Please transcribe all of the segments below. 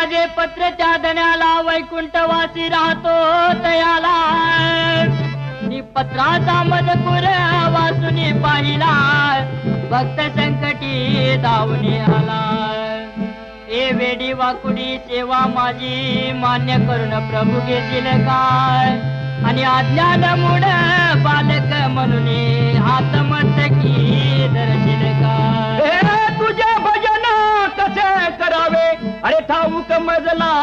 माझे पत्र त्या धन्याला वैकुंठवासी राहतो तयाला नी पत्राचा मजकूर वाचुनी पाहिला भक्त संकटी धावून आला ए वेडी वाकुडी सेवा माझी मान्य करून प्रभू घेतील काय आणि अज्ञान मूड बालक म्हणून हात मस्तकी धरशील काय तुझे भजन कसे करावे अरे ठाऊक मजला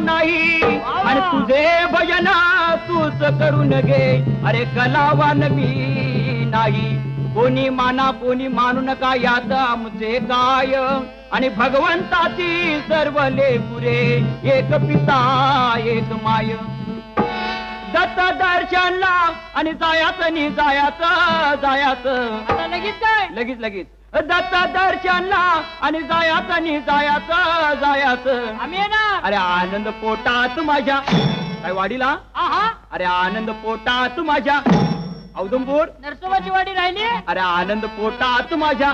नाही आणि तुझे भजन तूच करून घे अरे कलावान मी नाही कोणी माना कोणी मानू नका यात आमचे काय आणि भगवंताची सर्व लेकुरे एक पिता एक माय दत्त दर्शनला आणि जायाचं आता लगेच काय लगेच दत्त दर्शनला आणि जायाचं आम्ही येणार अरे आनंद पोटात माझ्या काय वाडीला आहा अरे आनंद पोटात माझ्या औदुंबूर नरसोबाची वाडी राहिली अरे आनंद पोटात माझ्या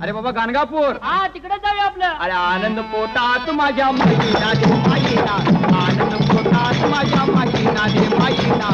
अरे बाबा गाणगापूर हा तिकडे जाऊया आपलं अरे आनंद पोटात माझ्या माईना दे माईना आनंद पोटात माझ्या माईना दे माईना